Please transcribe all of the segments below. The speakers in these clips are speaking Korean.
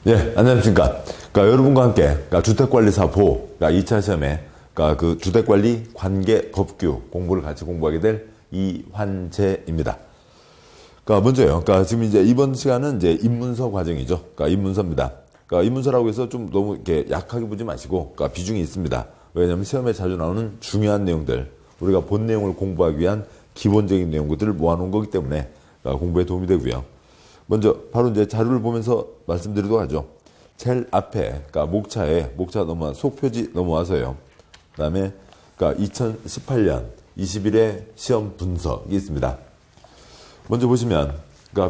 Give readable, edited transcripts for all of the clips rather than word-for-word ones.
예, 안녕하십니까. 여러분과 함께, 주택관리사 보호, 2차 시험에, 그 주택관리 관계 법규 공부를 같이 공부하게 될 이환재입니다. 먼저요. 지금 이제 이번 시간은 이제 입문서 과정이죠. 입문서입니다. 입문서라고 해서 좀 너무 이렇게 약하게 보지 마시고, 비중이 있습니다. 왜냐면 시험에 자주 나오는 중요한 내용들, 우리가 본 내용을 공부하기 위한 기본적인 내용들을 모아놓은 거기 때문에 공부에 도움이 되고요. 먼저 바로 이제 자료를 보면서 말씀드리도록 하죠. 제일 앞에, 목차에, 목차 넘어와, 속표지 넘어와서요. 그 다음에, 2018년 20일의 시험 분석이 있습니다. 먼저 보시면,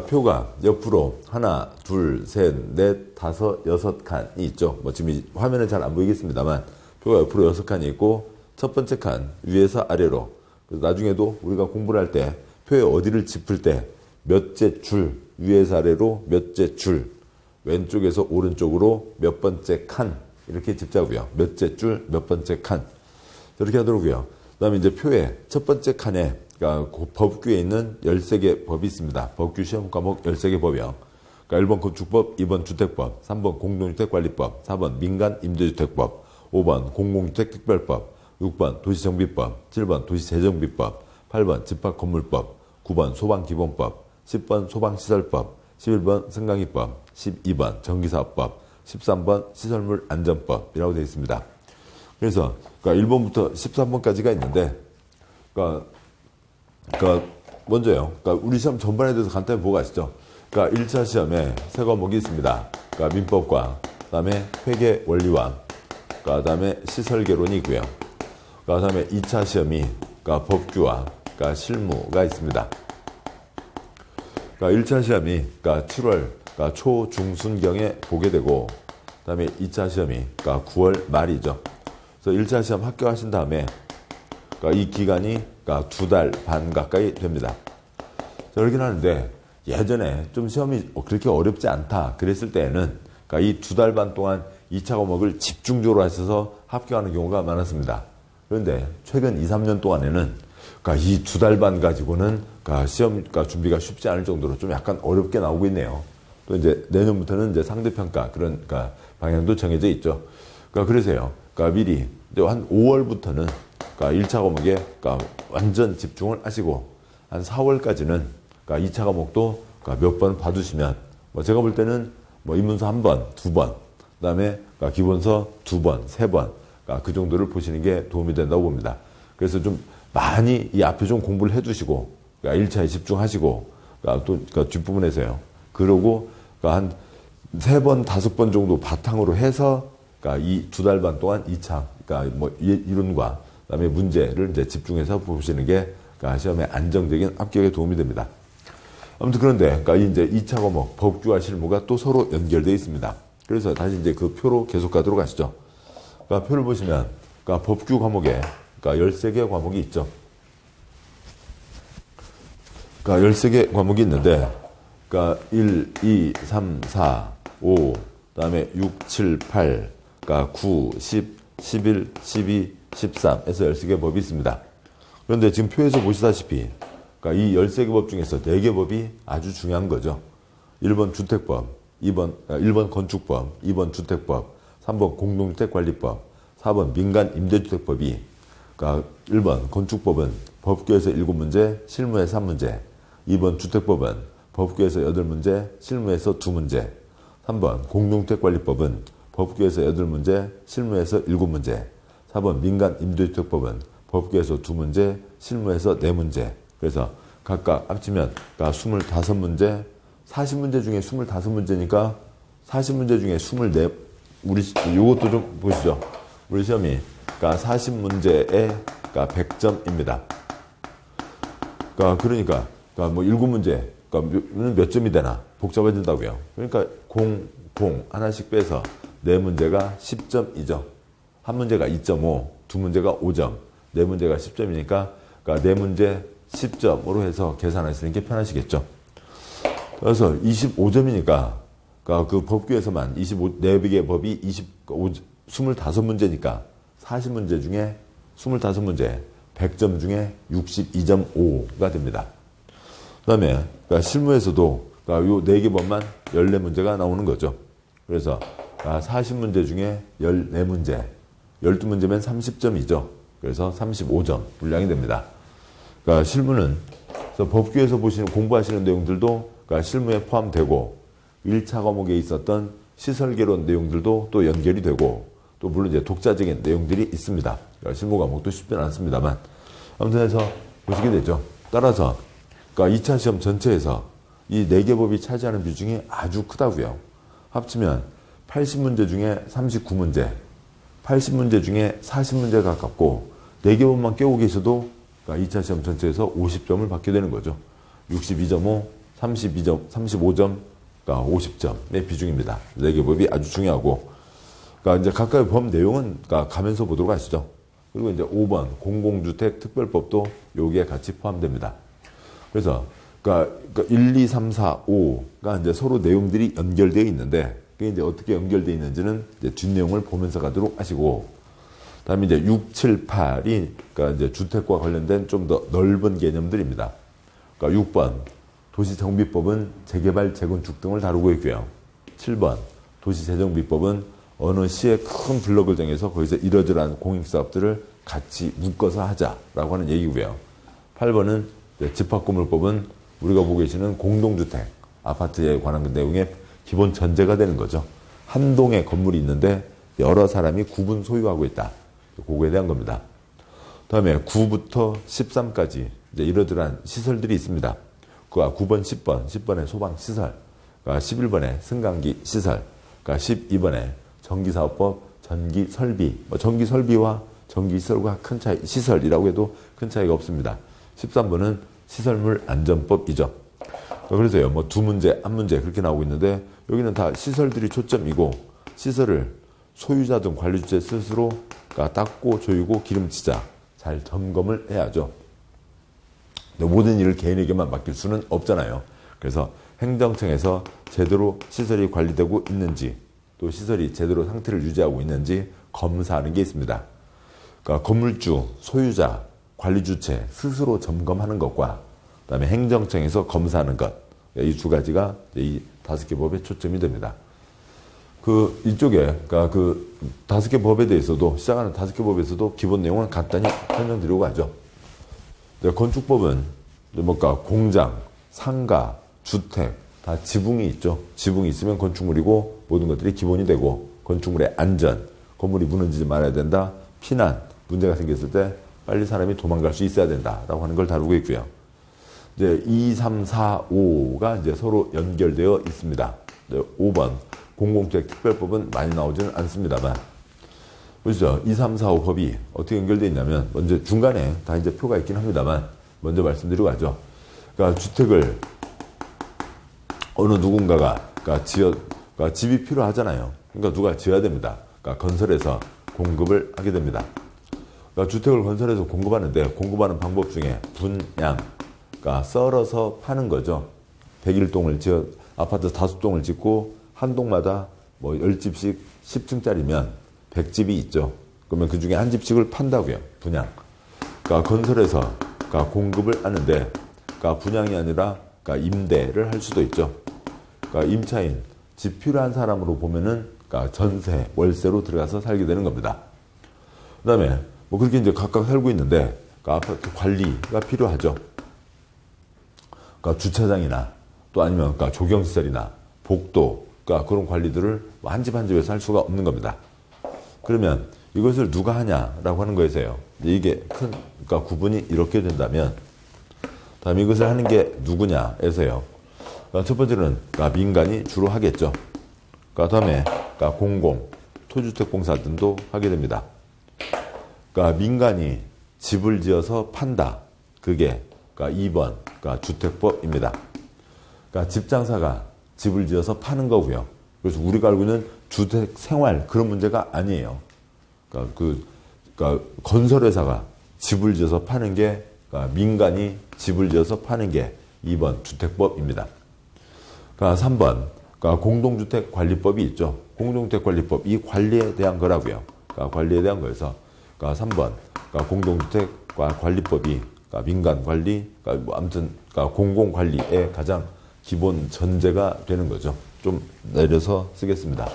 표가 옆으로 하나, 둘, 셋, 넷, 다섯, 여섯 칸이 있죠. 지금 화면에 잘 안 보이겠습니다만, 표가 옆으로 6칸이 있고, 첫 번째 칸, 위에서 아래로. 그래서 나중에도 우리가 공부를 할 때, 표에 어디를 짚을 때, 몇째 줄, 위에서 아래로 몇째 줄, 왼쪽에서 오른쪽으로 몇 번째 칸, 이렇게 짚자고요. 몇째 줄, 몇 번째 칸. 이렇게 하더라고요. 그 다음에 이제 표에 첫 번째 칸에, 법규에 있는 13개 법이 있습니다. 법규 시험 과목 13개 법이요. 1번 건축법, 2번 주택법, 3번 공동주택관리법, 4번 민간임대주택법, 5번 공공주택특별법, 6번 도시정비법, 7번 도시재정비법, 8번 집합건물법, 9번 소방기본법, 10번 소방시설법, 11번 승강기법, 12번 전기사업법, 13번 시설물안전법이라고 되어 있습니다. 그래서 1번부터 13번까지가 있는데, 먼저요. 우리 시험 전반에 대해서 간단히 보고 가시죠. 1차 시험에 세 과목이 있습니다. 민법과, 그 다음에 회계원리와, 그 다음에 시설개론이 있고요. 그 다음에 2차 시험이 법규와 실무가 있습니다. 1차 시험이 7월 초 중순경에 보게 되고, 그 다음에 2차 시험이 9월 말이죠. 그래서 1차 시험 합격하신 다음에 이 기간이 2달 반 가까이 됩니다. 그러긴 하는데 예전에 좀 시험이 그렇게 어렵지 않다 그랬을 때에는 이 2달 반 동안 2차 과목을 집중적으로 하셔서 합격하는 경우가 많았습니다. 그런데 최근 2, 3년 동안에는 이 2달 반 가지고는 시험 준비가 쉽지 않을 정도로 좀 약간 어렵게 나오고 있네요. 또 이제 내년부터는 이제 상대평가 그런 방향도 정해져 있죠. 그래서요. 미리 이제 한 5월부터는 1차 과목에 완전 집중을 하시고 한 4월까지는 2차 과목도 몇 번 봐두시면 제가 볼 때는 입문서 한 번, 두 번, 그 다음에 기본서 2번, 3번 그 정도를 보시는 게 도움이 된다고 봅니다. 그래서 좀 많이 이 앞에 좀 공부를 해두시고 1차에 집중하시고 또 뒷부분에서요. 그러고 한 3번, 5번 정도 바탕으로 해서 이 2달 반 동안 2차 이론과 그다음에 문제를 이제 집중해서 보시는 게 시험의 안정적인 합격에 도움이 됩니다. 아무튼 그런데 이제 2차 과목 법규와 실무가 또 서로 연결되어 있습니다. 그래서 다시 이제 그 표로 계속 가도록 하시죠. 표를 보시면 법규 과목에 13개 과목이 있죠. 13개 과목이 있는데 1, 2, 3, 4, 5, 그 다음에 6, 7, 8, 9, 10, 11, 12, 13에서 13개 법이 있습니다. 그런데 지금 표에서 보시다시피 이 13개 법 중에서 4개 법이 아주 중요한 거죠. 1번 주택법, 1번 건축법, 2번 주택법, 3번 공동주택관리법, 4번 민간임대주택법이 1번 건축법은 법규에서 7문제, 실무에서 1문제, 2번 주택법은 법규에서 8문제, 실무에서 2문제, 3번 공동주택관리법은 법규에서 8문제, 실무에서 7문제, 4번 민간임대주택법은 법규에서 2문제, 실무에서 4문제. 그래서 각각 합치면 25문제, 40문제 중에 25문제니까 40문제 중에 24, 요것도 좀 보시죠. 우리 시험이 40문제에 100점입니다. 그러니까 7문제 몇 점이 되나 복잡해진다고요. 그러니까 공 하나씩 빼서 4문제가 10점이죠. 한 문제가 2.5, 두 문제가 5점, 4문제가 10점이니까 4문제 10점으로 해서 계산하시는 게 편하시겠죠. 그래서 25점이니까 그 법규에서만 4개의 법이 25문제니까 40문제 중에 25문제, 100점 중에 62.5가 됩니다. 그 다음에 실무에서도 요 4개 법만 14문제가 나오는 거죠. 그래서 40문제 중에 14문제, 12문제면 30점이죠. 그래서 35점 분량이 됩니다. 그러니까 실무는 그래서 법규에서 보시는 공부하시는 내용들도 그러니까 실무에 포함되고 1차 과목에 있었던 시설개론 내용들도 또 연결이 되고 또 물론 이제 독자적인 내용들이 있습니다. 그러니까 실무 과목도 쉽지는 않습니다만 아무튼 해서 보시게 되죠. 따라서 그러니까 2차 시험 전체에서 이 4개 법이 차지하는 비중이 아주 크다고요. 합치면 80문제 중에 39문제, 80문제 중에 40문제 가깝고 4개 법만 깨고 계셔도 그러니까 2차 시험 전체에서 50점을 받게 되는 거죠. 62.5, 32점, 35점, 그러니까 50점의 비중입니다. 4개 법이 아주 중요하고 그러니까 이제 각각의 법 내용은 그러니까 가면서 보도록 하시죠. 그리고 이제 5번 공공주택 특별법도 여기에 같이 포함됩니다. 그래서 그러니까 1, 2, 3, 4, 5가 이제 서로 내용들이 연결되어 있는데 그게 이제 어떻게 연결되어 있는지는 이제 뒷내용을 보면서 가도록 하시고 그다음에 이제 6, 7, 8이 그러니까 이제 주택과 관련된 좀 더 넓은 개념들입니다. 그러니까 6번 도시정비법은 재개발, 재건축 등을 다루고 있고요. 7번 도시재정비법은 어느 시의 큰 블록을 정해서 거기서 이러저러한 공익사업들을 같이 묶어서 하자라고 하는 얘기고요. 8번은 집합건물법은 우리가 보고 계시는 공동주택, 아파트에 관한 내용의 기본 전제가 되는 거죠. 한 동의 건물이 있는데 여러 사람이 구분 소유하고 있다. 그거에 대한 겁니다. 다음에 9부터 13까지 이제 이러저러한 시설들이 있습니다. 그가 9번, 10번, 10번에 소방시설, 그러니까 11번에 승강기 시설, 그러니까 12번에 전기사업법, 전기설비, 전기설비와 전기시설과 큰 차이, 시설이라고 해도 큰 차이가 없습니다. 13번은 시설물 안전법이죠. 그래서요, 뭐 2문제, 1문제 그렇게 나오고 있는데 여기는 다 시설들이 초점이고 시설을 소유자든 관리주체 스스로 그러니까 닦고 조이고 기름치자 잘 점검을 해야죠. 모든 일을 개인에게만 맡길 수는 없잖아요. 그래서 행정청에서 제대로 시설이 관리되고 있는지 또 시설이 제대로 상태를 유지하고 있는지 검사하는 게 있습니다. 그러니까 건물주, 소유자, 관리주체 스스로 점검하는 것과 그다음에 행정청에서 검사하는 것, 이 두 가지가 이 5개 법의 초점이 됩니다. 이쪽에 그러니까 5개 법에 대해서도 시작하는 5개 법에서도 기본 내용은 간단히 설명드리려고 하죠. 건축법은 뭔가 공장, 상가, 주택 다 지붕이 있죠. 지붕이 있으면 건축물이고 모든 것들이 기본이 되고 건축물의 안전, 건물이 무너지지 말아야 된다. 피난, 문제가 생겼을 때 빨리 사람이 도망갈 수 있어야 된다라고 하는 걸 다루고 있고요. 이제 2, 3, 4, 5가 이제 서로 연결되어 있습니다. 5번 공공주택 특별법은 많이 나오지는 않습니다만 보시죠. 2, 3, 4, 5 법이 어떻게 연결되어 있냐면 먼저 중간에 다 이제 표가 있긴 합니다만 먼저 말씀드리고 가죠. 그러니까 주택을 어느 누군가가 그러니까 집이 필요하잖아요. 그러니까 누가 지어야 됩니다. 그러니까 건설해서 공급을 하게 됩니다. 그러니까 주택을 건설해서 공급하는데 공급하는 방법 중에 분양, 그러니까 썰어서 파는 거죠. 101동을 아파트 5동을 짓고 한 동마다 뭐 10집씩 10층짜리면 100집이 있죠. 그러면 그 중에 한 집씩을 판다고요. 분양. 그러니까 건설해서 그러니까 공급을 하는데 그러니까 분양이 아니라 그러니까 임대를 할 수도 있죠. 그러니까 임차인, 집 필요한 사람으로 보면은 그러니까 전세, 월세로 들어가서 살게 되는 겁니다. 그 다음에 뭐 그렇게 이제 각각 살고 있는데 그러니까 아파트 관리가 필요하죠. 그러니까 주차장이나 또 아니면 그러니까 조경시설이나 복도, 그러니까 그런 관리들을 한 집 한 집에서 할 수가 없는 겁니다. 그러면 이것을 누가 하냐라고 하는 거에서요. 이게 그러니까 구분이 이렇게 된다면 다음에 이것을 하는 게 누구냐에서요. 그러니까 첫 번째는 그러니까 민간이 주로 하겠죠. 그러니까 다음에 그러니까 공공, 토주택공사 등도 하게 됩니다. 그러니까 민간이 집을 지어서 판다. 그게 그러니까 2번 그러니까 주택법입니다. 그러니까 집장사가 집을 지어서 파는 거고요. 그래서 우리가 알고 있는 주택 생활 그런 문제가 아니에요. 그러니까 건설회사가 집을 지어서 파는 게 그러니까 민간이 집을 지어서 파는 게 2번 주택법입니다. 그러니까 3번 그러니까 공동주택관리법이 있죠. 공동주택관리법 이 관리에 대한 거라고요. 그러니까 관리에 대한 거여서 그러니까 3번 그러니까 공동주택관리법이 그러니까 민간 관리, 그러니까 뭐 아무튼 그러니까 공공관리의 가장 기본 전제가 되는 거죠. 좀 내려서 쓰겠습니다.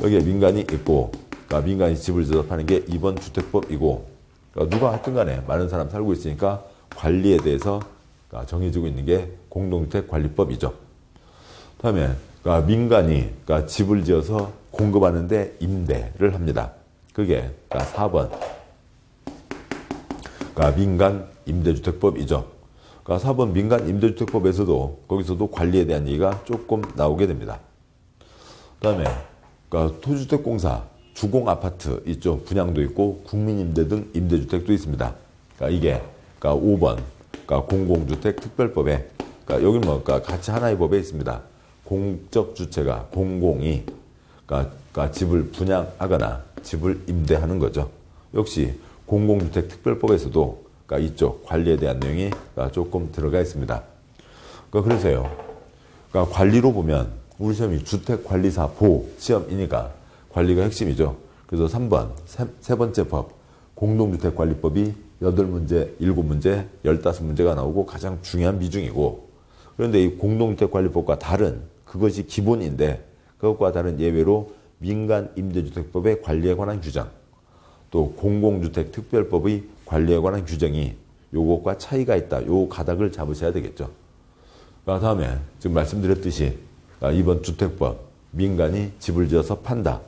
여기에 민간이 있고, 그러니까 민간이 집을 지어서 파는 게 2번 주택법이고, 그러니까 누가 하여튼 간에 많은 사람 살고 있으니까 관리에 대해서 정해지고 있는 게 공동주택관리법이죠. 다음에 그러니까 민간이 그러니까 집을 지어서 공급하는데 임대를 합니다. 그게 그러니까 4번 그러니까 민간 임대주택법이죠. 그러니까 4번 민간 임대주택법에서도 거기서도 관리에 대한 얘기가 조금 나오게 됩니다. 그다음에 그러니까 토지주택공사 주공아파트 있죠. 분양도 있고 국민임대 등 임대주택도 있습니다. 그러니까 이게 그러니까 5번 그러니까 공공주택특별법에 그러니까 여기 뭐 그러니까 같이 하나의 법에 있습니다. 공적 주체가 공공이 그러니까 집을 분양하거나 집을 임대하는 거죠. 역시 공공주택특별법에서도 그러니까 이쪽 관리에 대한 내용이 조금 들어가 있습니다. 그러니까 그래서요. 그러니까 관리로 보면 우리 시험이 주택관리사 보 시험이니까 관리가 핵심이죠. 그래서 3번 세 번째 법 공동주택관리법이 8문제, 7문제, 15문제가 나오고 가장 중요한 비중이고, 그런데 이 공동주택관리법과 다른 그것이 기본인데 그것과 다른 예외로 민간임대주택법의 관리에 관한 규정, 또 공공주택특별법의 관리에 관한 규정이 요것과 차이가 있다. 요 가닥을 잡으셔야 되겠죠. 그 다음에 지금 말씀드렸듯이 2번 주택법, 민간이 집을 지어서 판다.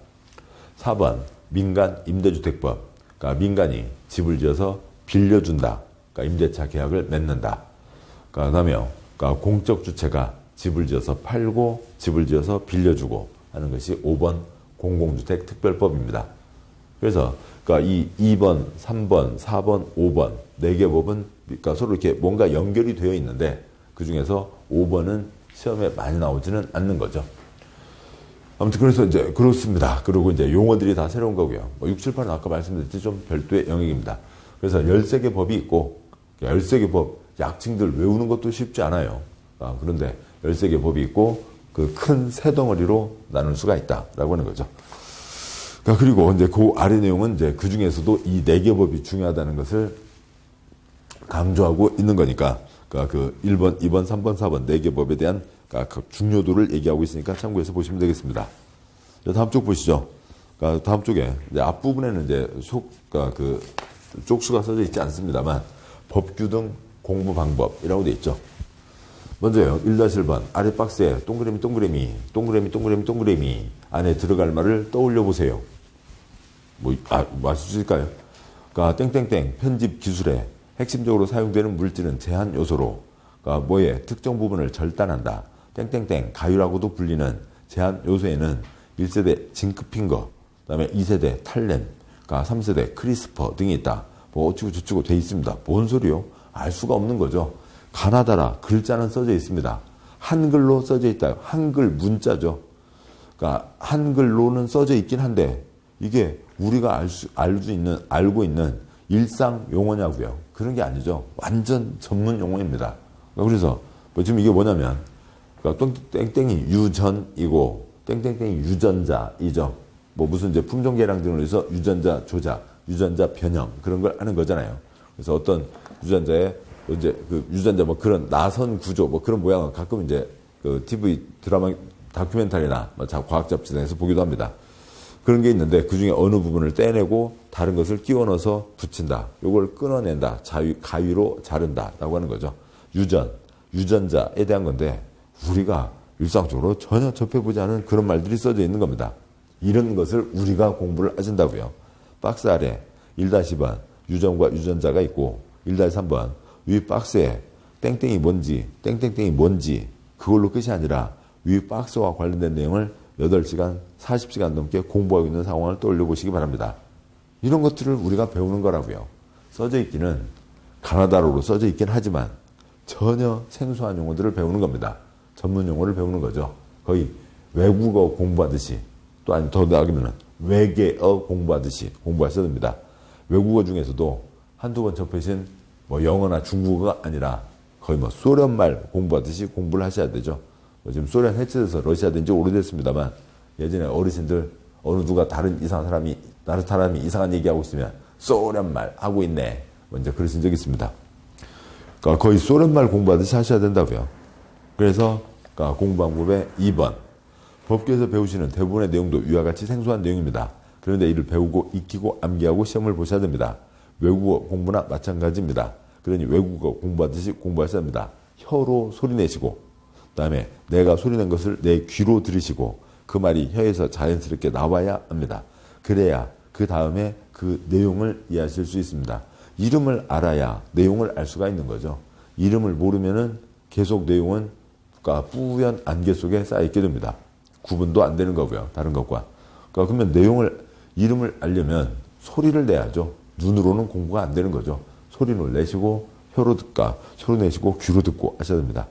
4번 민간임대주택법, 그러니까 민간이 집을 지어서 빌려준다. 그러니까 임대차 계약을 맺는다. 그 다음에 그러니까 공적 주체가 집을 지어서 팔고 집을 지어서 빌려주고 하는 것이 5번 공공주택특별법입니다. 그래서 그러니까 이 2번, 3번, 4번, 5번 4개 법은 그러니까 서로 이렇게 뭔가 연결이 되어 있는데 그 중에서 5번은 시험에 많이 나오지는 않는 거죠. 아무튼 그래서 이제 그렇습니다. 그리고 이제 용어들이 다 새로운 거고요. 6, 7, 8은 아까 말씀드렸듯이 좀 별도의 영역입니다. 그래서 13개 법이 있고 13개 법 약칭들 외우는 것도 쉽지 않아요. 그런데 13개 법이 있고 그 큰 새 덩어리로 나눌 수가 있다라고 하는 거죠. 그리고 이제 그 아래 내용은 이제 그 중에서도 이 4개 법이 중요하다는 것을 강조하고 있는 거니까 그 1번, 2번, 3번, 4번 4개 법에 대한 그 중요도를 얘기하고 있으니까 참고해서 보시면 되겠습니다. 다음 쪽 보시죠. 다음 쪽에 이제 앞부분에는 이제 그 쪽수가 써져 있지 않습니다만 법규 등 공부 방법이라고 되어 있죠. 먼저요. 1-1번 아래 박스에 동그라미 안에 들어갈 말을 떠올려 보세요. 맞으실까요? 땡땡땡 편집 기술에 핵심적으로 사용되는 물질은 제한 요소로 뭐에 특정 부분을 절단한다. 땡땡땡 가위라고도 불리는 제한 요소에는 1세대 징크핑거, 그다음에 2세대 탈렌, 3세대 크리스퍼 등이 있다. 어쩌고 저쩌고 돼 있습니다. 뭔 소리요? 알 수가 없는 거죠. 가나다라 글자는 써져 있습니다. 한글로 써져 있다. 한글 문자죠. 한글로는 써져 있긴 한데 이게 우리가 알고 있는 일상 용어냐고요. 그런 게 아니죠. 완전 전문 용어입니다. 그래서 지금 이게 뭐냐면 땡땡이 유전이고 땡땡땡이 유전자이죠. 무슨 이제 품종 개량 등을 위해서 유전자 조작, 유전자 변형 그런 걸 하는 거잖아요. 그래서 어떤 유전자에 이제 그 유전자 그런 나선 구조 그런 모양은 가끔 이제 그 TV 드라마 다큐멘터리나 과학 잡지 등에서 보기도 합니다. 그런 게 있는데 그 중에 어느 부분을 떼내고 다른 것을 끼워 넣어서 붙인다. 요걸 끊어낸다. 가위로 자른다라고 하는 거죠. 유전자에 대한 건데 우리가 일상적으로 전혀 접해보지 않은 그런 말들이 써져 있는 겁니다. 이런 것을 우리가 공부를 하신다고요. 박스 아래 1-2번 유전과 유전자가 있고 1-3번 위 박스에 땡땡이 뭔지 그걸로 끝이 아니라 위 박스와 관련된 내용을 8시간, 40시간 넘게 공부하고 있는 상황을 떠올려 보시기 바랍니다. 이런 것들을 우리가 배우는 거라고요. 써져 있기는 가나다로로 써져 있긴 하지만 전혀 생소한 용어들을 배우는 겁니다. 전문 용어를 배우는 거죠. 거의 외국어 공부하듯이 또 아니면 더 나아가면 외계어 공부하듯이 공부하셔야 됩니다. 외국어 중에서도 한두 번 접하신 영어나 중국어가 아니라 거의 소련말 공부하듯이 공부를 하셔야 되죠. 지금 소련 해체돼서 러시아 된 지 오래됐습니다만 예전에 어르신들 어느 누가 다른 사람이 이상한 얘기하고 있으면 소련말 하고 있네. 먼저 그러신 적이 있습니다. 거의 소련말 공부하듯이 하셔야 된다고요. 그래서 공부 방법의 2번 법규에서 배우시는 대부분의 내용도 위와 같이 생소한 내용입니다. 그런데 이를 배우고 익히고 암기하고 시험을 보셔야 됩니다. 외국어 공부나 마찬가지입니다. 그러니 외국어 공부하듯이 공부하셔야 합니다. 혀로 소리내시고 그다음에 내가 소리낸 것을 내 귀로 들으시고 그 말이 혀에서 자연스럽게 나와야 합니다. 그래야 그 다음에 그 내용을 이해하실 수 있습니다. 이름을 알아야 내용을 알 수가 있는 거죠. 이름을 모르면은 계속 내용은 뿌연 안개 속에 쌓여있게 됩니다. 구분도 안 되는 거고요. 다른 것과. 그러면 이름을 알려면 소리를 내야죠. 눈으로는 공부가 안 되는 거죠. 소리를 내시고 혀로 소리 내시고 귀로 듣고 하셔야 됩니다.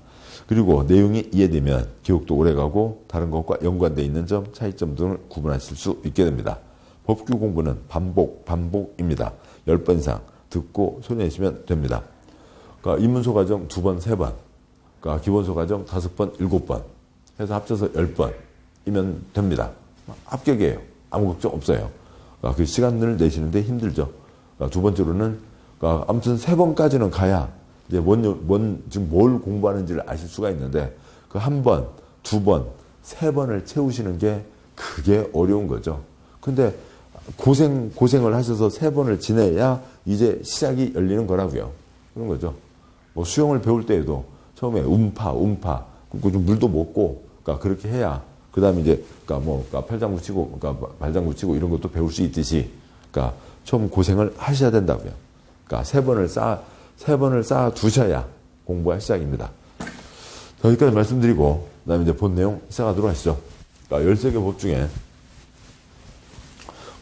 그리고 내용이 이해되면 기억도 오래가고 다른 것과 연관되어 있는 점, 차이점 등을 구분하실 수 있게 됩니다. 법규 공부는 반복입니다. 10번 이상 듣고 소리 내시면 됩니다. 입문소 과정 2번, 3번, 기본소 과정 5번, 7번 해서 합쳐서 10번이면 됩니다. 합격이에요. 아무 걱정 없어요. 그 시간을 내시는데 힘들죠. 두 번째로는 아무튼 3번까지는 가야 이제 지금 뭘 공부하는지를 아실 수가 있는데 그 1번, 2번, 3번을 채우시는 게 그게 어려운 거죠. 근데 고생을 하셔서 3번을 지내야 이제 시작이 열리는 거라고요. 그런 거죠. 뭐 수영을 배울 때에도 처음에 움파 그리고 좀 물도 먹고 그렇게 해야 그 다음에 이제 팔장구 치고 발장구 치고 이런 것도 배울 수 있듯이 처음 고생을 하셔야 된다고요. 3번을 쌓아 두셔야 공부가 시작입니다. 여기까지 말씀드리고 그다음에 이제 본 내용 시작하도록 하시죠. 13개 법 중에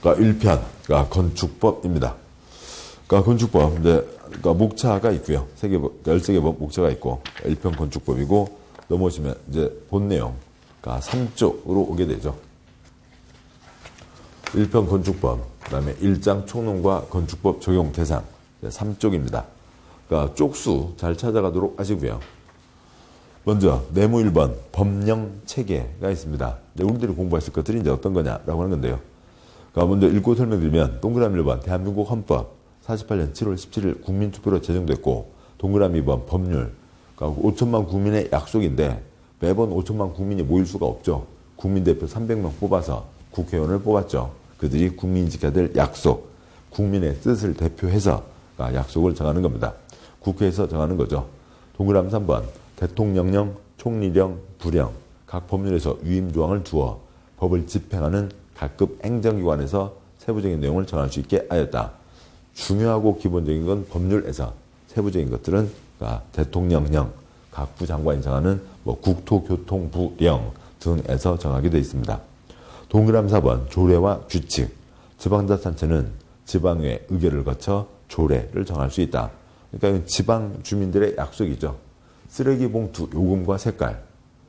1편 건축법입니다. 건축법 이제 목차가 있고요. 13개 법 목차가 있고 1편 건축법이고 넘어오시면 이제 본 내용 3쪽으로 오게 되죠. 1편 건축법, 그 다음에 1장 총론과 건축법 적용 대상 3쪽입니다. 쪽수 잘 찾아가도록 하시고요. 먼저 네모 1번 법령 체계가 있습니다. 우리들이 공부하실 것들이 이제 어떤 거냐라고 하는 건데요. 먼저 읽고 설명드리면 동그라미 1번 대한민국 헌법 48년 7월 17일 국민투표로 제정됐고 동그라미 2번 법률 5천만 국민의 약속인데 매번 5천만 국민이 모일 수가 없죠. 국민대표 300명 뽑아서 국회의원을 뽑았죠. 그들이 국민이 지켜야 될 약속, 국민의 뜻을 대표해서 약속을 정하는 겁니다. 국회에서 정하는 거죠. 동그라미 3번 대통령령, 총리령, 부령 각 법률에서 위임조항을 두어 법을 집행하는 각급 행정기관에서 세부적인 내용을 정할 수 있게 하였다. 중요하고 기본적인 건 법률에서 세부적인 것들은 대통령령, 각 부장관이 정하는 국토교통부령 등에서 정하게 되어 있습니다. 동그라미 4번 조례와 규칙 지방자치단체는 지방의 의결을 거쳐 조례를 정할 수 있다. 그러니까 지방 주민들의 약속이죠. 쓰레기 봉투 요금과 색깔,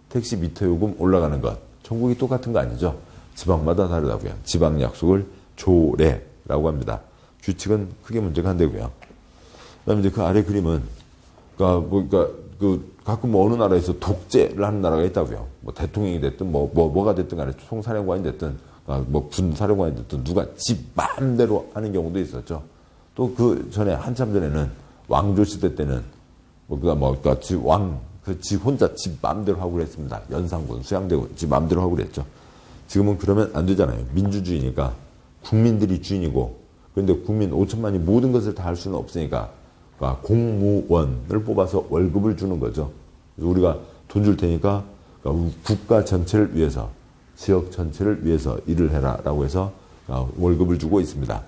택시 미터 요금 올라가는 것 전국이 똑같은 거 아니죠. 지방마다 다르다고요. 지방 약속을 조례라고 합니다. 규칙은 크게 문제가 안 되고요. 그다음에 이제 그 아래 그림은 가끔 어느 나라에서 독재를 하는 나라가 있다고요. 대통령이 됐든 뭐가 됐든 간에 총사령관이 됐든 군사령관이 됐든 누가 지 마음대로 하는 경우도 있었죠. 또 그 전에 한참 전에는 왕조 시대 때는 지 혼자 지 마음대로 하고 그랬습니다. 연산군, 수양대군 지 마음대로 하고 그랬죠. 지금은 그러면 안 되잖아요. 민주주의니까 국민들이 주인이고 그런데 국민 5천만이 모든 것을 다 할 수는 없으니까 공무원을 뽑아서 월급을 주는 거죠. 우리가 돈 줄 테니까 국가 전체를 위해서 지역 전체를 위해서 일을 해라 라고 해서 월급을 주고 있습니다.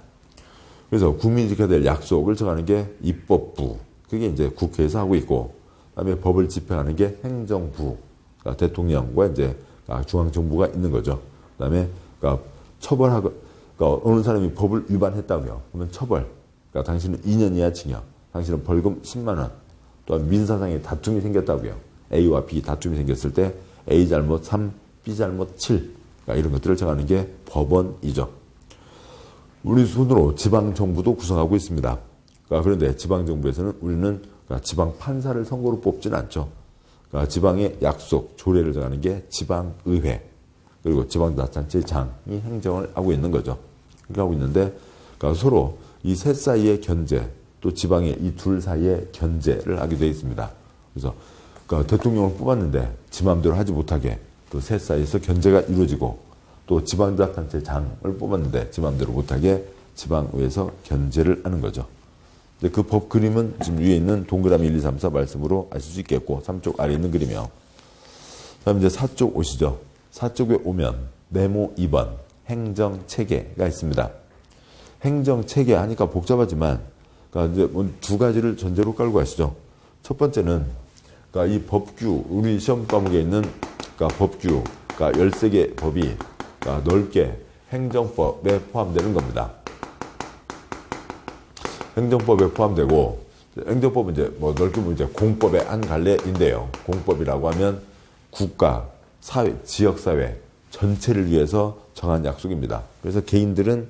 그래서 국민이 지켜야 될 약속을 정하는 게 입법부, 그게 이제 국회에서 하고 있고 그다음에 법을 집행하는 게 행정부, 대통령과 이제 중앙정부가 있는 거죠. 그다음에 처벌하고 어느 사람이 법을 위반했다고요. 그러면 처벌, 당신은 2년 이하 징역, 당신은 벌금 10만 원. 또한 민사상의 다툼이 생겼다고요. A와 B 다툼이 생겼을 때 A 잘못 3, B 잘못 7 이런 것들을 정하는 게 법원이죠. 우리 손으로 지방정부도 구성하고 있습니다. 그런데 지방정부에서는 우리는 지방 판사를 선거로 뽑지는 않죠. 지방의 약속, 조례를 정하는 게 지방의회, 그리고 지방자치단체장이 행정을 하고 있는 거죠. 그렇게 하고 있는데 서로 이 셋 사이의 견제, 또 지방의 이 둘 사이의 견제를 하게 되어 있습니다. 그래서 대통령을 뽑았는데 지 마음대로 하지 못하게 그 셋 사이에서 견제가 이루어지고 또 지방자치단체 장을 뽑았는데 지 맘대로 못하게 지방의회에서 견제를 하는 거죠. 그 법 그림은 지금 위에 있는 동그라미 1, 2, 3, 4 말씀으로 아실 수 있겠고 3쪽 아래에 있는 그림이요. 다음 이제 4쪽 오시죠. 4쪽에 오면 네모 2번 행정체계가 있습니다. 행정체계 하니까 복잡하지만 그러니까 이제 두 가지를 전제로 깔고 가시죠. 첫 번째는 그러니까 이 법규, 우리 시험 과목에 있는 그러니까 법규, 그러니까 13개 법이 그러니까 넓게 행정법에 포함되는 겁니다. 행정법에 포함되고, 행정법은 이제 뭐 넓게 보면 이제 공법의 한 갈래인데요. 공법이라고 하면 국가, 사회, 지역사회 전체를 위해서 정한 약속입니다. 그래서 개인들은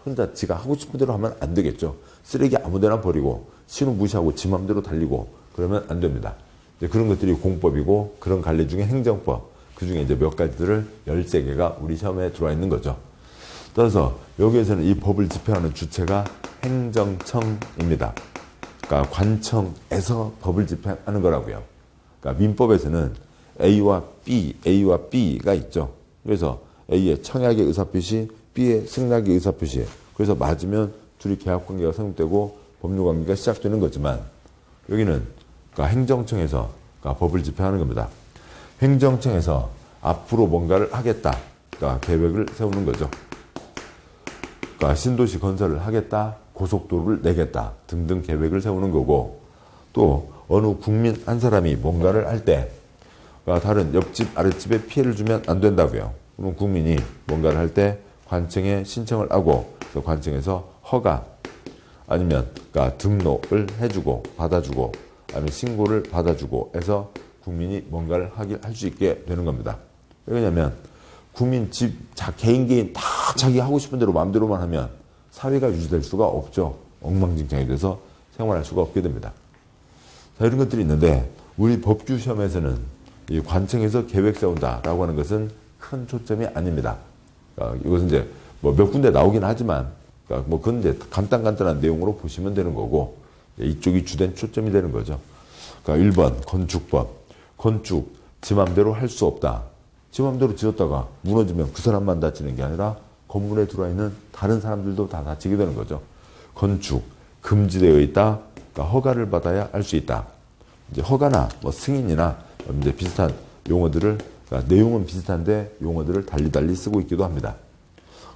혼자 지가 하고 싶은 대로 하면 안 되겠죠. 쓰레기 아무데나 버리고 신호 무시하고 지 맘대로 달리고 그러면 안 됩니다. 이제 그런 것들이 공법이고 그런 갈래 중에 행정법, 그 중에 이제 몇 가지들을 13개가 우리 시험에 들어와 있는 거죠. 따라서 여기에서는 이 법을 집행하는 주체가 행정청입니다. 그러니까 관청에서 법을 집행하는 거라고요. 그러니까 민법에서는 A와 B가 있죠. 그래서 A의 청약의 의사표시, B의 승낙의 의사표시. 그래서 맞으면 둘이 계약관계가 성립되고 법률관계가 시작되는 거지만 여기는 그러니까 행정청에서 그러니까 법을 집행하는 겁니다. 행정청에서 앞으로 뭔가를 하겠다. 그러니까 계획을 세우는 거죠. 그러니까 신도시 건설을 하겠다, 고속도로를 내겠다 등등 계획을 세우는 거고 또 어느 국민 한 사람이 뭔가를 할 때 그러니까 다른 옆집, 아랫집에 피해를 주면 안 된다고요. 그러면 국민이 뭔가를 할 때 관청에 신청을 하고 그래서 관청에서 허가 아니면 그러니까 등록을 해주고 받아주고 아니면 신고를 받아주고 해서 국민이 뭔가를 할 수 있게 되는 겁니다. 왜냐하면 국민 집, 개인 다 자기 하고 싶은 대로 마음대로만 하면 사회가 유지될 수가 없죠. 엉망진창이 돼서 생활할 수가 없게 됩니다. 자, 이런 것들이 있는데 우리 법규 시험에서는 이 관청에서 계획 세운다라고 하는 것은 큰 초점이 아닙니다. 그러니까 이것은 이제 뭐 몇 군데 나오긴 하지만 그러니까 뭐 그건 이제 간단한 내용으로 보시면 되는 거고 이쪽이 주된 초점이 되는 거죠. 그러니까 1번 건축법. 건축 지 맘대로 할 수 없다. 지 맘대로 지었다가 무너지면 그 사람만 다치는 게 아니라 건물에 들어와 있는 다른 사람들도 다 다치게 되는 거죠. 건축 금지되어 있다. 그러니까 허가를 받아야 할 수 있다. 이제 허가나 뭐 승인이나 이제 비슷한 용어들을 그러니까 내용은 비슷한데 용어들을 달리 쓰고 있기도 합니다.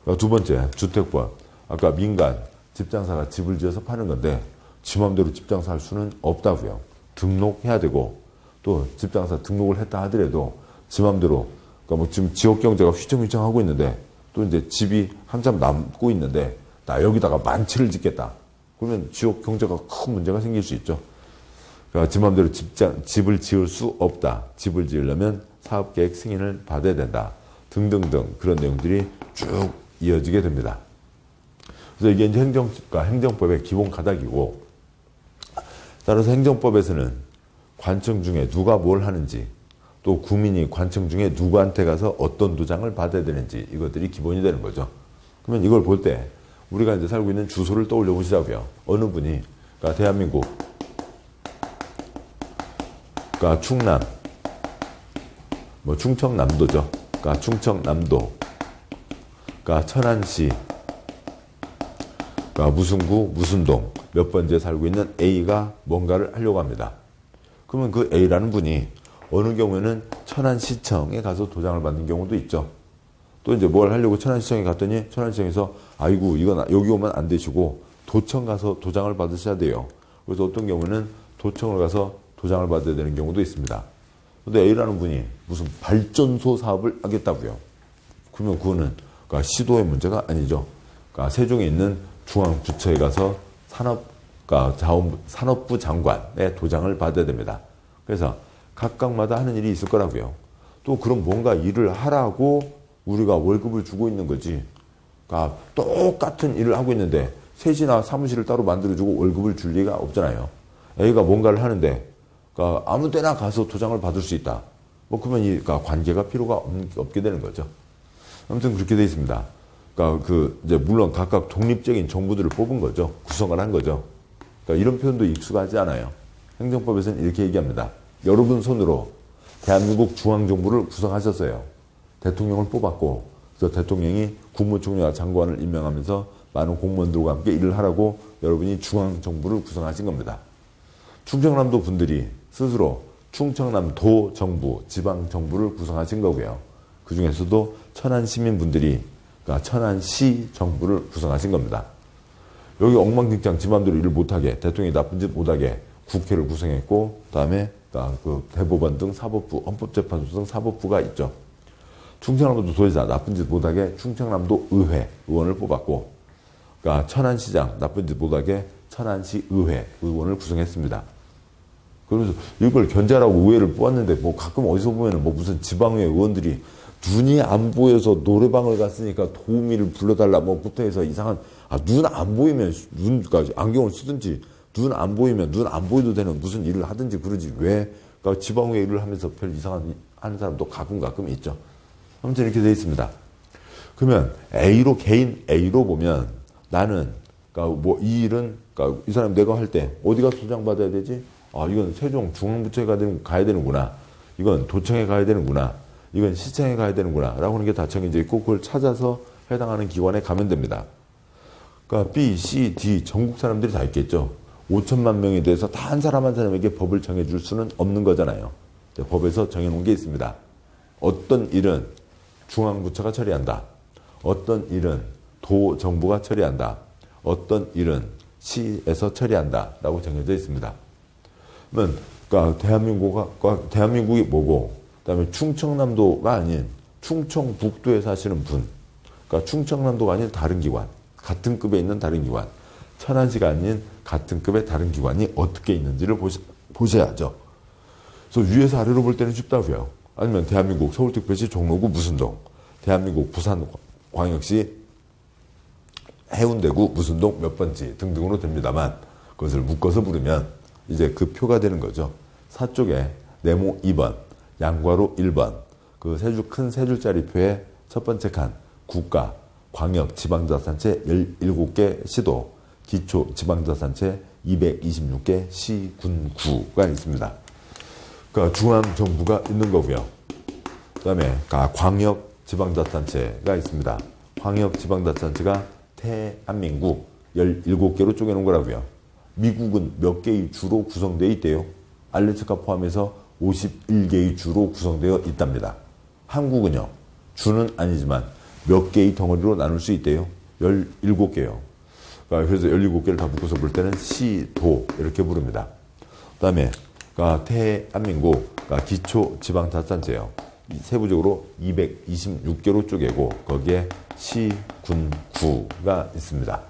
그러니까 두 번째 주택법. 아까 민간 집장사가 집을 지어서 파는 건데 지 맘대로 집장사 할 수는 없다고요. 등록해야 되고 또 집장사 등록을 했다 하더라도 지 맘대로 그러니까 뭐 지금 지역 경제가 휘청휘청 하고 있는데 또 이제 집이 한참 남고 있는데 나 여기다가 만치를 짓겠다. 그러면 지역 경제가 큰 문제가 생길 수 있죠. 그러니까 지 맘대로 집을 지을 수 없다. 집을 지으려면 사업계획 승인을 받아야 된다. 등등등 그런 내용들이 쭉 이어지게 됩니다. 그래서 이게 이제 행정법의 기본 가닥이고 따라서 행정법에서는 관청 중에 누가 뭘 하는지 또 국민이 관청 중에 누구한테 가서 어떤 도장을 받아야 되는지 이것들이 기본이 되는 거죠. 그러면 이걸 볼 때 우리가 이제 살고 있는 주소를 떠올려 보시자고요. 어느 분이 그러니까 대한민국 그러니까 충남 뭐 충청남도죠. 그러니까 충청남도 그러니까 천안시 그러니까 무슨 구 무슨 동 몇 번째 살고 있는 A가 뭔가를 하려고 합니다. 그러면 그 A라는 분이 어느 경우에는 천안시청에 가서 도장을 받는 경우도 있죠. 또 이제 뭘 하려고 천안시청에 갔더니 천안시청에서 아이고 이건 여기 오면 안 되시고 도청 가서 도장을 받으셔야 돼요. 그래서 어떤 경우는 도청을 가서 도장을 받아야 되는 경우도 있습니다. 근데 A라는 분이 무슨 발전소 사업을 하겠다고요. 그러면 그거는 그러니까 시도의 문제가 아니죠. 그러니까 세종에 있는 중앙주처에 가서 산업부 장관의 도장을 받아야 됩니다. 그래서 각각마다 하는 일이 있을 거라고요. 또 그럼 뭔가 일을 하라고 우리가 월급을 주고 있는 거지. 그러니까 똑같은 일을 하고 있는데 셋이나 사무실을 따로 만들어주고 월급을 줄 리가 없잖아요. A가 뭔가를 하는데 그러니까 아무 데나 가서 도장을 받을 수 있다. 뭐 그러면 그러니까 관계가 필요가 없게 되는 거죠. 아무튼 그렇게 되어 있습니다. 그러니까 이제 물론 각각 독립적인 정부들을 뽑은 거죠. 구성을 한 거죠. 그러니까 이런 표현도 익숙하지 않아요. 행정법에서는 이렇게 얘기합니다. 여러분 손으로 대한민국 중앙정부를 구성하셨어요. 대통령을 뽑았고, 그래서 대통령이 국무총리와 장관을 임명하면서 많은 공무원들과 함께 일을 하라고 여러분이 중앙정부를 구성하신 겁니다. 충청남도 분들이 스스로 충청남도 정부, 지방정부를 구성하신 거고요. 그 중에서도 천안 시민분들이, 그러니까 천안시 정부를 구성하신 겁니다. 여기 엉망진창 지 맘대로 일을 못하게, 대통령이 나쁜 짓 못하게 국회를 구성했고, 그 다음에 그 대법원 등 사법부, 헌법재판소 등 사법부가 있죠. 충청남도 도지사 나쁜 짓 못하게 충청남도 의회 의원을 뽑았고, 그러니까 천안시장 나쁜 짓 못하게 천안시 의회 의원을 구성했습니다. 그래서 이걸 견제하라고 의회를 뽑았는데, 뭐 가끔 어디서 보면은 뭐 무슨 지방의회 의원들이 눈이 안 보여서 노래방을 갔으니까 도우미를 불러달라 뭐 부터해서 이상한, 눈 안 보이면 그러니까 안경을 쓰든지, 눈 안 보이면 눈 안 보여도 되는 무슨 일을 하든지 그러지, 왜 그러니까 지방의회 일을 하면서 별 이상한 하는 사람도 가끔 있죠. 아무튼 이렇게 되어 있습니다. 그러면 A로, 개인 A로 보면 나는, 그러니까 뭐 이 일은, 그러니까 이 사람 내가 할 때 어디가 소장받아야 되지? 이건 세종 중앙부처에 가야 되는구나. 이건 도청에 가야 되는구나. 이건 시청에 가야 되는구나. 라고 하는 게 다 정해져 있고, 그걸 찾아서 해당하는 기관에 가면 됩니다. 그러니까 B, C, D 전국 사람들이 다 있겠죠. 5천만 명에 대해서 다 한 사람 한 사람에게 법을 정해줄 수는 없는 거잖아요. 법에서 정해놓은 게 있습니다. 어떤 일은 중앙부처가 처리한다. 어떤 일은 도정부가 처리한다. 어떤 일은 시에서 처리한다. 라고 정해져 있습니다. 그러니까 대한민국이 뭐고, 그 다음에 충청남도가 아닌 충청북도에 사시는 분, 그러니까 충청남도가 아닌 다른 기관, 같은 급에 있는 다른 기관, 천안시가 아닌 같은 급의 다른 기관이 어떻게 있는지를 보셔야죠. 그래서 위에서 아래로 볼 때는 쉽다고요. 아니면 대한민국 서울특별시 종로구 무슨동, 대한민국 부산광역시 해운대구 무슨동 몇 번지 등등으로 됩니다만, 그것을 묶어서 부르면 이제 그 표가 되는 거죠. 사쪽에 네모 2번, 양괄호 1번, 그 큰 세 줄짜리 표의 첫 번째 칸, 국가, 광역, 지방자치단체 17개 시도, 기초 지방자치단체 226개 시, 군, 구가 있습니다. 그러니까 중앙정부가 있는 거고요. 그 다음에 광역 지방자치단체가 있습니다. 광역 지방자치단체가 대한민국 17개로 쪼개놓은 거라고요. 미국은 몇 개의 주로 구성되어 있대요. 알래스카 포함해서 51개의 주로 구성되어 있답니다. 한국은요, 주는 아니지만 몇 개의 덩어리로 나눌 수 있대요. 17개요. 그래서 17개를 다 묶어서 볼 때는 시, 도 이렇게 부릅니다. 그 다음에 대한민국 기초지방자치단체요. 세부적으로 226개로 쪼개고 거기에 시, 군, 구가 있습니다.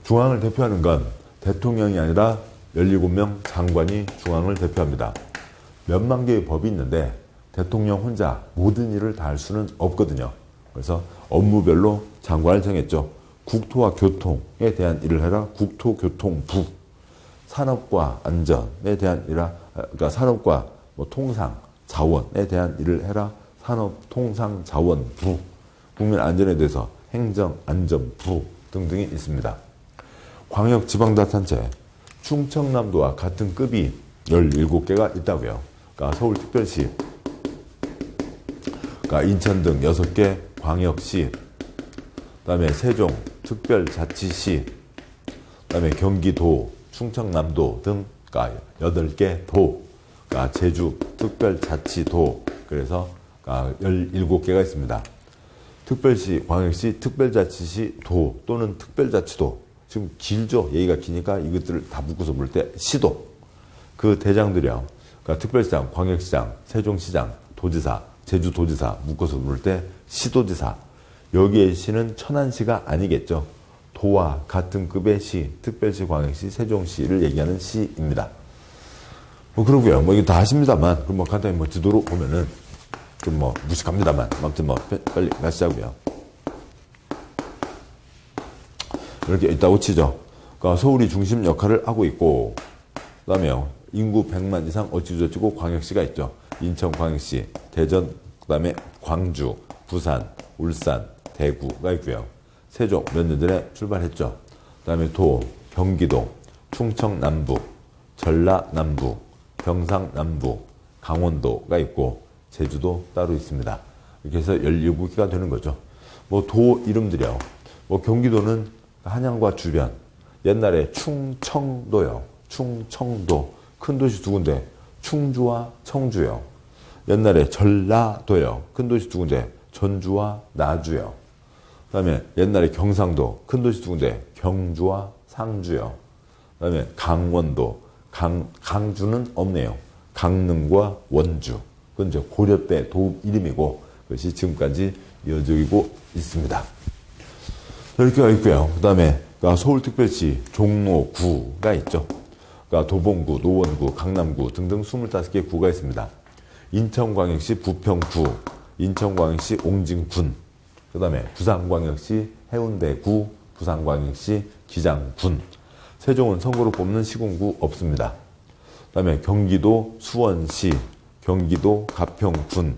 중앙을 대표하는 건 대통령이 아니라 17명 장관이 중앙을 대표합니다. 몇만 개의 법이 있는데 대통령 혼자 모든 일을 다 할 수는 없거든요. 그래서 업무별로 장관을 정했죠. 국토와 교통에 대한 일을 해라. 국토교통부. 산업과 안전에 대한 일이라, 그러니까 산업과 통상, 자원에 대한 일을 해라. 산업통상자원부. 국민안전에 대해서 행정안전부 등등이 있습니다. 광역지방자치단체, 충청남도와 같은 급이 17개가 있다고요. 그러니까 서울특별시, 그러니까 인천 등 6개 광역시, 그 다음에 세종 특별자치시, 그 다음에 경기도, 충청남도 등 그러니까 8개 도, 그러니까 제주 특별자치도, 그래서 17개가 있습니다. 특별시, 광역시, 특별자치시, 도 또는 특별자치도. 지금 길죠? 얘기가 기니까 이것들을 다 묶어서 볼 때 시도. 그 대장들이요. 그러니까 특별시장, 광역시장, 세종시장, 도지사, 제주도지사 묶어서 볼 때 시도지사. 여기에 시는 천안시가 아니겠죠. 도와 같은 급의 시, 특별시, 광역시, 세종시를 얘기하는 시입니다. 그러고요. 이거 다 하십니다만, 그럼 간단히 지도로 보면은 좀 무식합니다만, 아무튼 빨리 가시자고요. 이렇게 있다고 치죠. 그러니까 서울이 중심 역할을 하고 있고, 그 다음에 인구 100만 이상 어찌저찌고 광역시가 있죠. 인천광역시, 대전, 그 다음에 광주, 부산, 울산, 대구가 있고요. 세종 몇 년 전에 출발했죠. 그 다음에 도, 경기도, 충청남부, 전라남부, 경상남부, 강원도가 있고 제주도 따로 있습니다. 이렇게 해서 17개가 되는 거죠. 뭐 도 이름들이요. 뭐 경기도는 한양과 주변, 옛날에 충청도요. 충청도 큰 도시 두 군데, 충주와 청주요. 옛날에 전라도요. 큰 도시 두 군데, 전주와 나주요. 그다음에 옛날에 경상도 큰 도시 두 군데, 경주와 상주요. 그다음에 강원도, 강주는 없네요. 강릉과 원주. 그건 이제 고려 때 도 이름이고 그것이 지금까지 이어지고 있습니다. 이렇게가 있고요. 그다음에 서울특별시 종로구가 있죠. 도봉구, 노원구, 강남구 등등 25개 구가 있습니다. 인천광역시 부평구, 인천광역시 옹진군, 그다음에 부산광역시 해운대구, 부산광역시 기장군. 세종은 선거로 뽑는 시군구 없습니다. 그다음에 경기도 수원시, 경기도 가평군,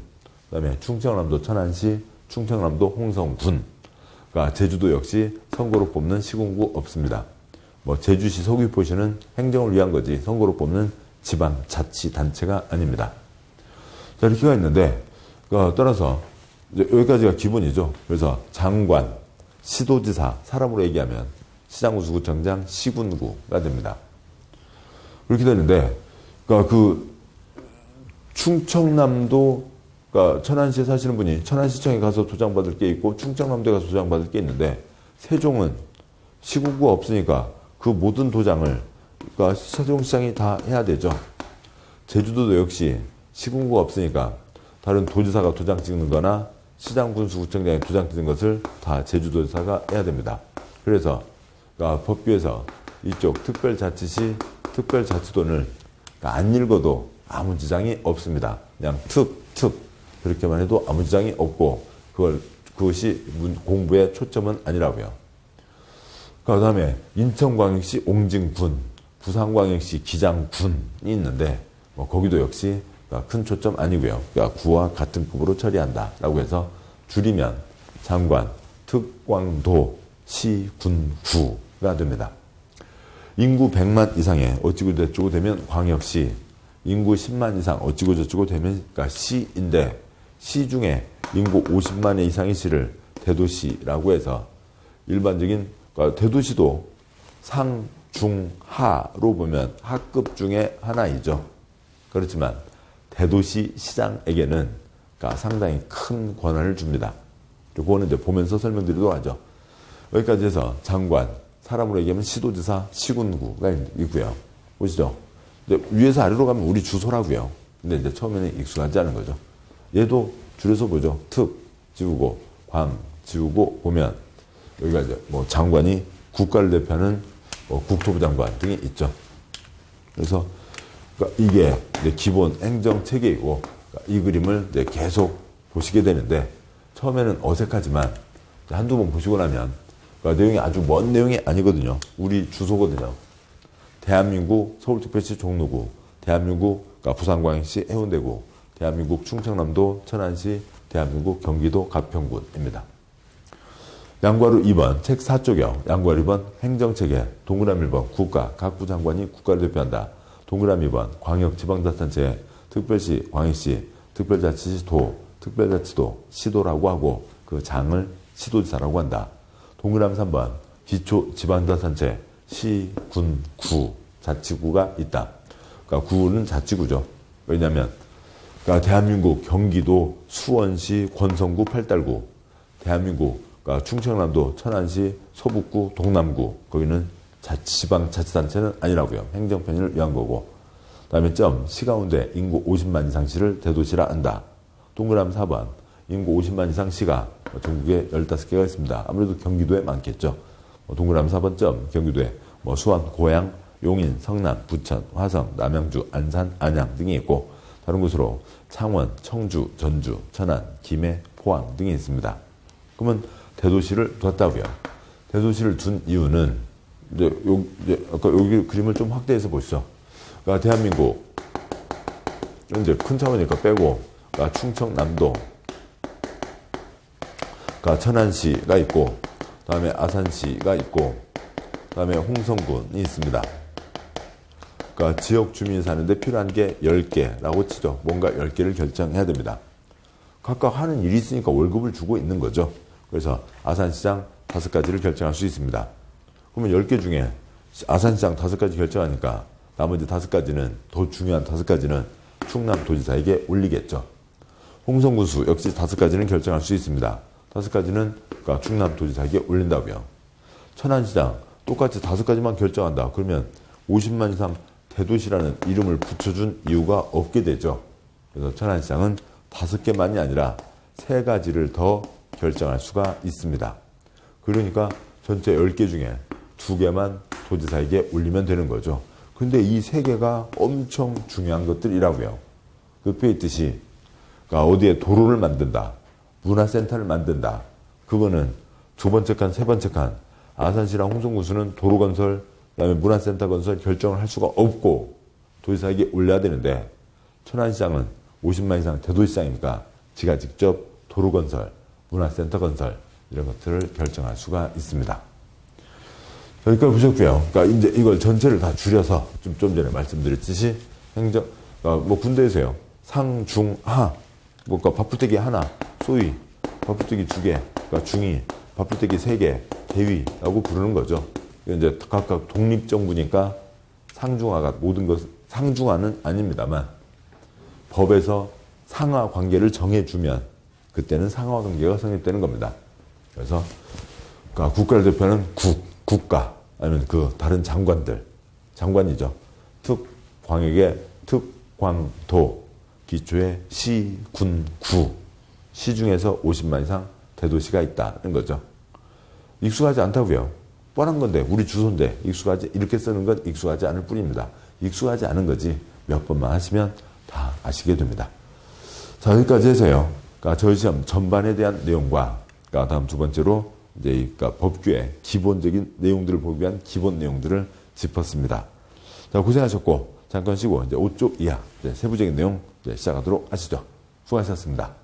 그다음에 충청남도 천안시, 충청남도 홍성군. 제주도 역시 선거로 뽑는 시군구 없습니다. 뭐 제주시 서귀포시는 행정을 위한 거지 선거로 뽑는 지방자치단체가 아닙니다. 자, 이렇게가 있는데 따라서 이제 여기까지가 기본이죠. 그래서 장관, 시도지사, 사람으로 얘기하면 시장구, 주구청장, 시군구가 됩니다. 그렇게 되는데 충청남도 천안시에 사시는 분이 천안시청에 가서 도장받을 게 있고 충청남도에 가서 도장받을 게 있는데 세종은 시군구가 없으니까 그 모든 도장을 세종시장이 다 해야 되죠. 제주도도 역시 시군구가 없으니까 다른 도지사가 도장 찍는 거나 시장, 군수, 구청장이 도장 찍는 것을 다 제주도지사가 해야 됩니다. 그래서 법규에서 이쪽 특별자치시, 특별자치도를 안 읽어도 아무 지장이 없습니다. 그냥 특 그렇게만 해도 아무 지장이 없고 그것이 공부의 초점은 아니라고요. 그 다음에 인천광역시 옹진군, 부산광역시 기장군이 있는데 거기도 역시 큰 초점 아니고요. 구와 같은 급으로 처리한다라고 해서 줄이면 장관, 특광도, 시, 군, 구가 됩니다. 인구 100만 이상에 어찌고저찌고 되면 광역시, 인구 10만 이상 어찌고저찌고 되면 시인데 시 중에 인구 50만 이상의 시를 대도시라고 해서 일반적인 대도시도 상, 중, 하로 보면 하급 중에 하나이죠. 그렇지만 대도시 시장에게는 상당히 큰 권한을 줍니다. 그거는 이제 보면서 설명드리도록 하죠. 여기까지 해서 장관, 사람으로 얘기하면 시도지사, 시군구가 있고요. 보시죠. 근데 위에서 아래로 가면 우리 주소라고요. 근데 이제 처음에는 익숙하지 않은 거죠. 얘도 줄여서 보죠. 특 지우고 광 지우고 보면 여기가 이제 장관이 국가를 대표하는 국토부 장관 등이 있죠. 그래서 이게 이제 기본 행정 체계이고 이 그림을 이제 계속 보시게 되는데 처음에는 어색하지만 한두 번 보시고 나면 내용이 아주 먼 내용이 아니거든요. 우리 주소거든요. 대한민국 서울특별시 종로구, 대한민국 부산광역시 해운대구, 대한민국 충청남도 천안시, 대한민국 경기도 가평군입니다. 양괄호 2번 책 4쪽이요. 양괄호 2번 행정체계, 동그라미 1번 국가, 각 부장관이 국가를 대표한다. 동그라미 2번 광역지방자치단체, 특별시, 광역시, 특별자치시, 도, 특별자치도, 시도라고 하고 그 장을 시도지사라고 한다. 동그라미 3번 기초지방자치단체, 시, 군, 구, 자치구가 있다. 구는 자치구죠. 왜냐하면 대한민국 경기도 수원시 권성구 팔달구, 대한민국 충청남도 천안시 서북구 동남구, 거기는 지방자치단체는 아니라고요. 행정편의를 위한 거고. 다음에 시 가운데 인구 50만 이상 시를 대도시라 한다. 동그라미 4번 인구 50만 이상 시가 전국에 15개가 있습니다. 아무래도 경기도에 많겠죠. 동그라미 4번 경기도에 수원, 고양, 용인, 성남, 부천, 화성, 남양주, 안산, 안양 등이 있고 다른 곳으로 창원, 청주, 전주, 천안, 김해, 포항 등이 있습니다. 그러면 대도시를 뒀다고요. 대도시를 둔 이유는 이제 아까 여기 그림을 좀 확대해서 보시죠. 대한민국 이제 큰 차원이니까 빼고 충청남도, 천안시가 있고 다음에 아산시가 있고 다음에 홍성군이 있습니다. 그러니까 지역 주민이 사는데 필요한 게 10개라고 치죠. 뭔가 10개를 결정해야 됩니다. 각각 하는 일이 있으니까 월급을 주고 있는 거죠. 그래서 아산시장 5가지를 결정할 수 있습니다. 그러면 10개 중에 아산시장 5가지 결정하니까 나머지 5가지는, 더 중요한 5가지는 충남도지사에게 올리겠죠. 홍성군수 역시 5가지는 결정할 수 있습니다. 5가지는 그러니까 충남도지사에게 올린다고요. 천안시장 똑같이 5가지만 결정한다. 그러면 50만 이상 대도시라는 이름을 붙여준 이유가 없게 되죠. 그래서 천안시장은 5개만이 아니라 3가지를 더 결정할 수가 있습니다. 그러니까 전체 10개 중에 2개만 도지사에게 올리면 되는 거죠. 근데 이 3개가 엄청 중요한 것들이라고요. 그 표에 있듯이 그러니까 어디에 도로를 만든다, 문화센터를 만든다. 그거는 2번째 칸, 3번째 칸 아산시랑 홍성군수는 도로 건설, 그다음에 문화센터 건설 결정을 할 수가 없고 도지사에게 올려야 되는데 천안시장은 50만 이상 대도시장이니까 지가 직접 도로 건설, 문화센터 건설 이런 것들을 결정할 수가 있습니다. 여기까지 보셨고요. 그러니까 이제 이걸 전체를 다 줄여서 좀 전에 말씀드렸듯이 행정, 뭐 군대에서요. 상, 중, 하, 그러니까 밥풀떼기 하나, 소위, 밥풀떼기 2개, 그러니까 중위, 밥풀떼기 3개, 대위라고 부르는 거죠. 이제 각각 독립정부니까 상중하가 모든 것, 상중하는 아닙니다만 법에서 상하 관계를 정해주면 그때는 상하 관계가 성립되는 겁니다. 그래서 그러니까 국가를 대표하는 국가 아니면 그 다른 장관들, 장관이죠. 특광역의 특광도, 기초에 시, 군, 구, 시 중에서 50만 이상 대도시가 있다는 거죠. 익숙하지 않다고요. 뻔한 건데 우리 주소인데 익숙하지, 이렇게 쓰는 건 익숙하지 않을 뿐입니다. 익숙하지 않은 거지 몇 번만 하시면 다 아시게 됩니다. 자, 여기까지 해서요. 그러니까 저희 시험 전반에 대한 내용과 그러니까 다음 2번째로 이제 그러니까 법규의 기본적인 내용들을 보기 위한 기본 내용들을 짚었습니다. 자, 고생하셨고 잠깐 쉬고 이제 5쪽 이하 이제 세부적인 내용 이제 시작하도록 하시죠. 수고하셨습니다.